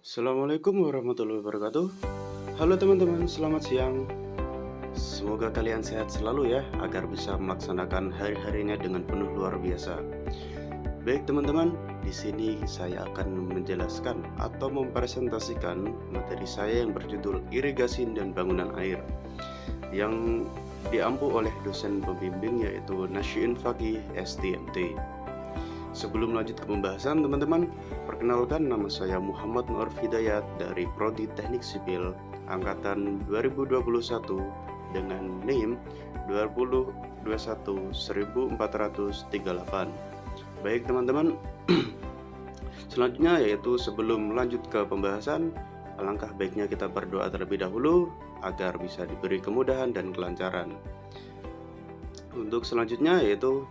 Assalamualaikum warahmatullahi wabarakatuh. Halo teman-teman, selamat siang. Semoga kalian sehat selalu ya, agar bisa melaksanakan hari-harinya dengan penuh luar biasa. Baik teman-teman, di sini saya akan menjelaskan atau mempresentasikan materi saya yang berjudul irigasi dan bangunan air, yang diampu oleh dosen pembimbing yaitu Nasyiin Fakih STMT. Sebelum lanjut ke pembahasan teman-teman, perkenalkan nama saya Muhammad Nur Hidayat dari Prodi Teknik Sipil Angkatan 2021 dengan NIM 2021-1438. Baik teman-teman, selanjutnya yaitu sebelum lanjut ke pembahasan, alangkah baiknya kita berdoa terlebih dahulu agar bisa diberi kemudahan dan kelancaran. Untuk selanjutnya yaitu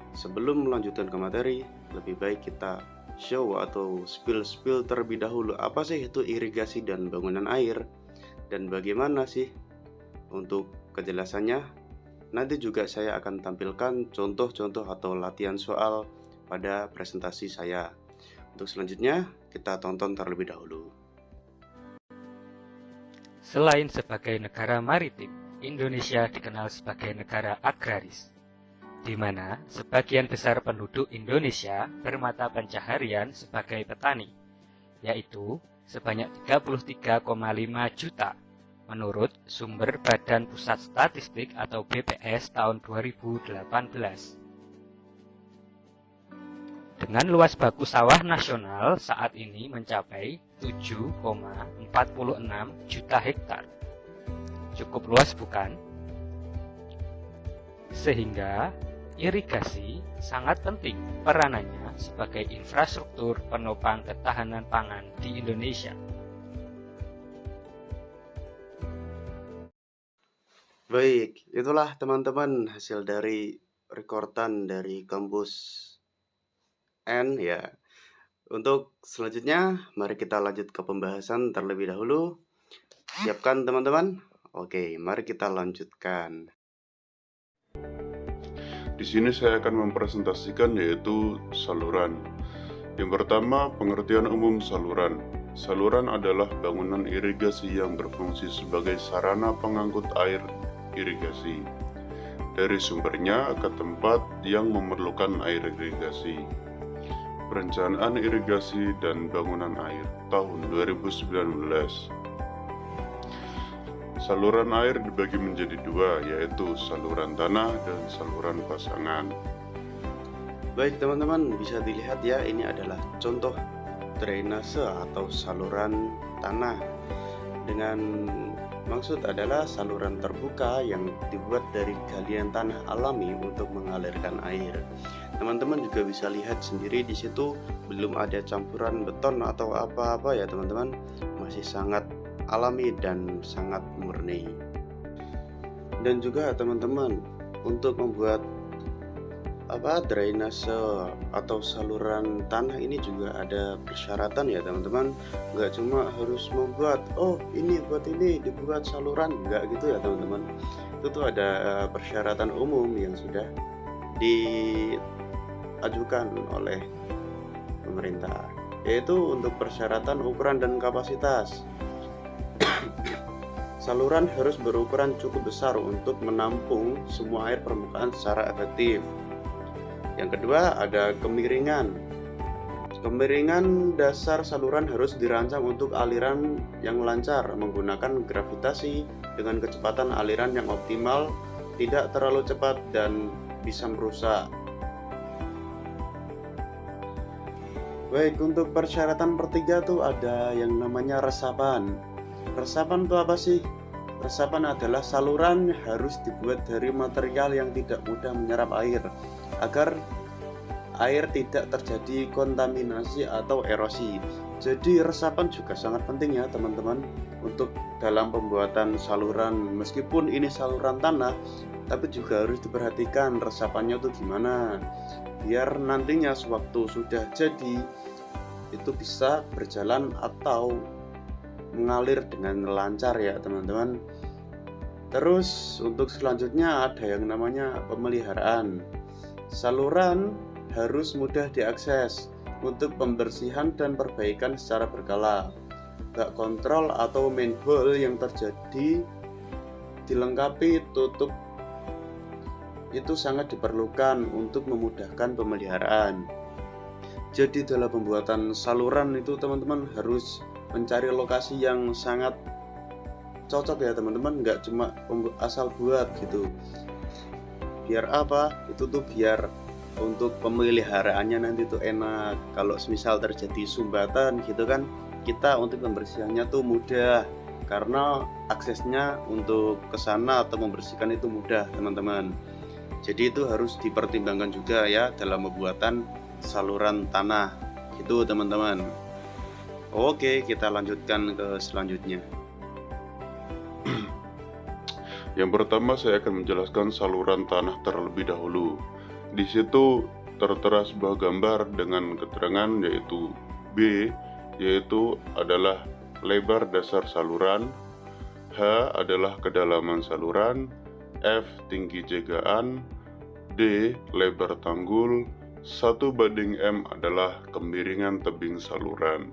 sebelum melanjutkan ke materi, lebih baik kita show atau spill terlebih dahulu apa sih itu irigasi dan bangunan air dan bagaimana sih untuk kejelasannya. Nanti juga saya akan tampilkan contoh-contoh atau latihan soal pada presentasi saya. Untuk selanjutnya kita tonton terlebih dahulu. Selain sebagai negara maritim, Indonesia dikenal sebagai negara agraris, di mana sebagian besar penduduk Indonesia bermata pencaharian sebagai petani, yaitu sebanyak 33,5 juta menurut sumber Badan Pusat Statistik atau BPS tahun 2018. Dengan luas baku sawah nasional saat ini mencapai 7,46 juta hektar. Cukup luas bukan? Sehingga irigasi sangat penting peranannya sebagai infrastruktur penopang ketahanan pangan di Indonesia. Baik, itulah teman-teman hasil dari rekordan dari kampus N ya. Untuk selanjutnya, mari kita lanjut ke pembahasan terlebih dahulu. Siapkan teman-teman? Oke, mari kita lanjutkan. Di sini saya akan mempresentasikan yaitu saluran. Yang pertama, pengertian umum saluran. Saluran adalah bangunan irigasi yang berfungsi sebagai sarana pengangkut air irigasi dari sumbernya ke tempat yang memerlukan air irigasi. Perencanaan irigasi dan bangunan air tahun 2019. Saluran air dibagi menjadi dua, yaitu saluran tanah dan saluran pasangan. Baik teman-teman, bisa dilihat ya, ini adalah contoh drainase atau saluran tanah. Dengan maksud adalah saluran terbuka yang dibuat dari galian tanah alami untuk mengalirkan air. Teman-teman juga bisa lihat sendiri di situ belum ada campuran beton atau apa-apa ya teman-teman, masih sangat alami dan sangat murni. Dan juga teman-teman, untuk membuat drainase atau saluran tanah ini juga ada persyaratan ya teman-teman. Nggak cuma harus membuat ini dibuat saluran, nggak gitu ya teman-teman. Itu tuh ada persyaratan umum yang sudah diajukan oleh pemerintah, yaitu untuk persyaratan ukuran dan kapasitas. Saluran harus berukuran cukup besar untuk menampung semua air permukaan secara efektif. Yang kedua ada kemiringan. Kemiringan dasar saluran harus dirancang untuk aliran yang lancar menggunakan gravitasi dengan kecepatan aliran yang optimal, tidak terlalu cepat dan bisa merusak. Baik, untuk persyaratan ketiga tuh ada yang namanya resapan. Resapan itu apa sih? Resapan adalah saluran harus dibuat dari material yang tidak mudah menyerap air, agar air tidak terjadi kontaminasi atau erosi. Jadi resapan juga sangat penting ya teman-teman untuk dalam pembuatan saluran. Meskipun ini saluran tanah, tapi juga harus diperhatikan resapannya tuh gimana, biar nantinya sewaktu sudah jadi itu bisa berjalan atau mengalir dengan lancar ya teman-teman. Terus untuk selanjutnya ada yang namanya pemeliharaan. Saluran harus mudah diakses untuk pembersihan dan perbaikan secara berkala. bak kontrol atau manhole yang terjadi dilengkapi tutup itu sangat diperlukan untuk memudahkan pemeliharaan. Jadi dalam pembuatan saluran itu teman-teman harus mencari lokasi yang sangat cocok ya teman-teman, nggak cuma asal buat gitu. Biar apa? Itu tuh biar untuk pemeliharaannya nanti tuh enak. Kalau misal terjadi sumbatan gitu kan, kita untuk membersihkannya tuh mudah karena aksesnya untuk ke sana atau membersihkan itu mudah teman-teman. Jadi itu harus dipertimbangkan juga ya dalam pembuatan saluran tanah gitu teman-teman. Oke, kita lanjutkan ke selanjutnya. Yang pertama saya akan menjelaskan saluran tanah terlebih dahulu. Di situ tertera sebuah gambar dengan keterangan yaitu B, yaitu adalah lebar dasar saluran, H adalah kedalaman saluran, F tinggi jagaan, D lebar tanggul, 1/M adalah kemiringan tebing saluran.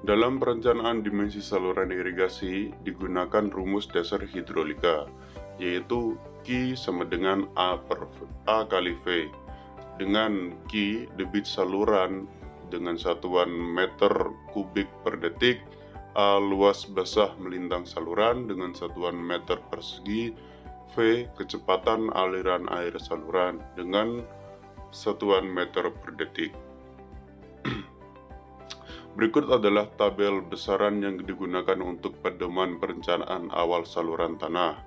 Dalam perencanaan dimensi saluran irigasi digunakan rumus dasar hidrolika, yaitu Q sama dengan A kali V, dengan Q debit saluran dengan satuan meter kubik per detik, A luas basah melintang saluran dengan satuan meter persegi, V kecepatan aliran air saluran dengan satuan meter per detik. Berikut adalah tabel besaran yang digunakan untuk pedoman perencanaan awal saluran tanah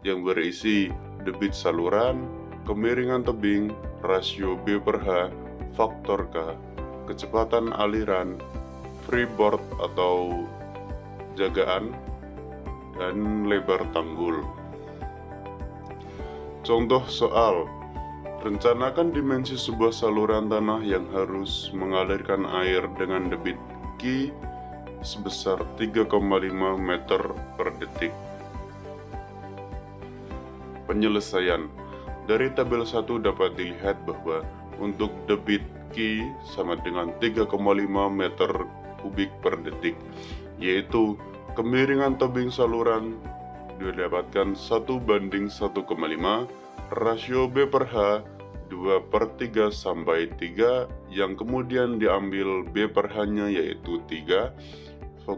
yang berisi debit saluran, kemiringan tebing, rasio B per H, faktor K, kecepatan aliran, freeboard atau jagaan, dan lebar tanggul. Contoh soal: rencanakan dimensi sebuah saluran tanah yang harus mengalirkan air dengan debit Q sebesar 3,5 meter per detik. Penyelesaian. Dari tabel 1 dapat dilihat bahwa untuk debit Q sama dengan 3,5 meter kubik per detik, yaitu kemiringan tebing saluran didapatkan 1:1,5, rasio B per H 2/3 sampai 3, yang kemudian diambil B per H-nya yaitu 3,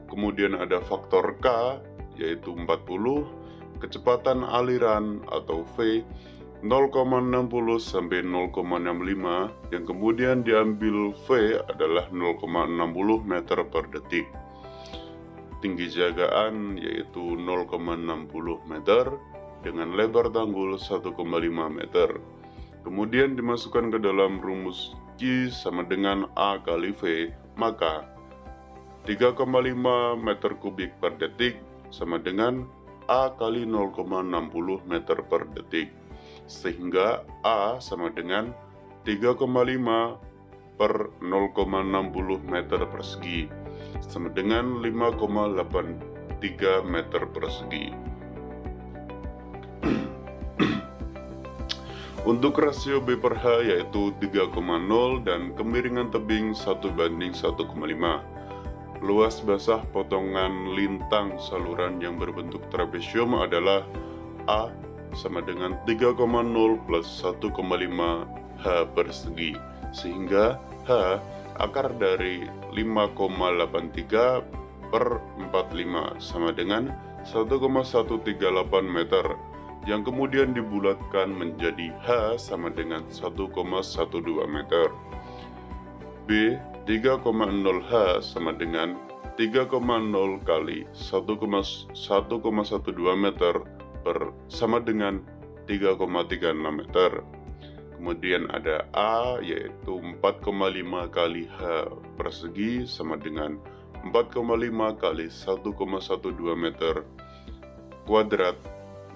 kemudian ada faktor K yaitu 40, kecepatan aliran atau V 0,60 sampai 0,65, yang kemudian diambil V adalah 0,60 meter per detik. Tinggi jagaan yaitu 0,60 meter dengan lebar tanggul 1,5 meter. Kemudian dimasukkan ke dalam rumus Q sama dengan A kali V, maka 3,5 meter kubik per detik sama dengan A kali 0,60 meter per detik. Sehingga A sama dengan 3,5 per 0,60 meter persegi sama dengan 5,83 meter persegi. Untuk rasio B per H yaitu 3,0 dan kemiringan tebing 1:1,5. Luas basah potongan lintang saluran yang berbentuk trapesium adalah A sama dengan 3,0 plus 1,5 H persegi, sehingga H akar dari 5,83 per 45 sama dengan 1,138 meter, yang kemudian dibulatkan menjadi H sama dengan 1,12 meter. B 3,0 H sama dengan 3,0 kali 1,12 meter per sama dengan 3,36 meter. Kemudian ada A yaitu 4,5 kali H persegi sama dengan 4,5 kali 1,12 meter kuadrat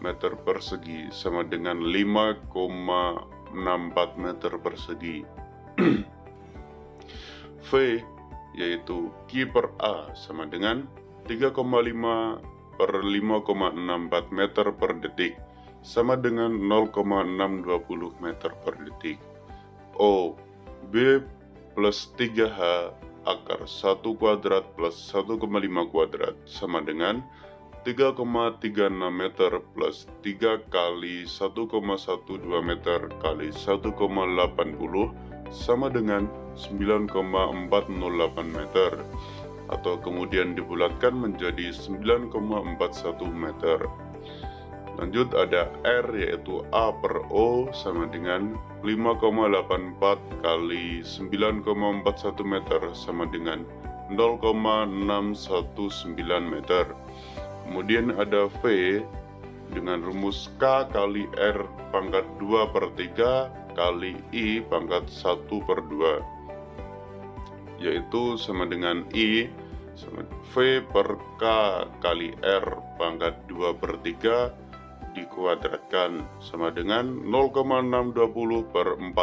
meter persegi sama dengan 5,64 meter persegi. V yaitu Q per A sama dengan 3,5 per 5,64 meter per detik sama dengan 0,620 meter per detik. O B plus 3H akar 1 kuadrat plus 1,5 kuadrat sama dengan 3,36 meter plus 3 kali 1,12 meter kali 1,80 sama dengan 9,408 meter, atau kemudian dibulatkan menjadi 9,41 meter. Lanjut ada R, yaitu A per O sama dengan 5,84 kali 9,41 meter sama dengan 0,619 meter. Kemudian ada V dengan rumus K kali R pangkat 2 per 3 kali I pangkat 1 per 2, yaitu sama dengan I sama V per K kali R pangkat 2 per 3 dikuadratkan sama dengan 0,620 per 40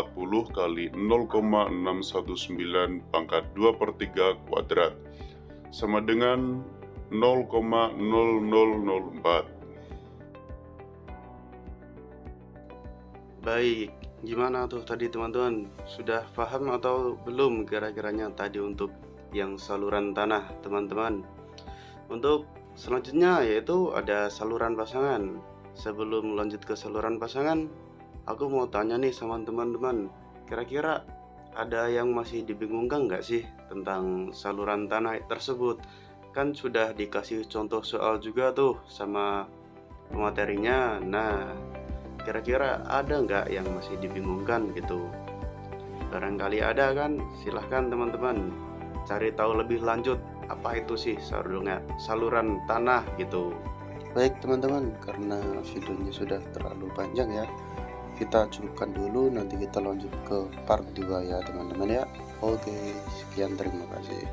kali 0,619 pangkat 2 per 3 kuadrat sama dengan 0,0004. Baik, gimana tuh tadi teman-teman? Sudah paham atau belum kira-kiranya tadi untuk yang saluran tanah teman-teman? Untuk selanjutnya yaitu ada saluran pasangan. Sebelum lanjut ke saluran pasangan, aku mau tanya nih sama teman-teman, kira-kira ada yang masih dibingungkan nggak sih tentang saluran tanah tersebut? Kan sudah dikasih contoh soal juga tuh sama pematerinya. Nah, kira-kira ada nggak yang masih dibingungkan gitu? Barangkali ada kan? Silahkan teman-teman cari tahu lebih lanjut apa itu sih saluran tanah gitu. Baik teman-teman, karena videonya sudah terlalu panjang ya, kita cukupkan dulu, nanti kita lanjut ke part 2 ya teman-teman ya. Oke, sekian, terima kasih.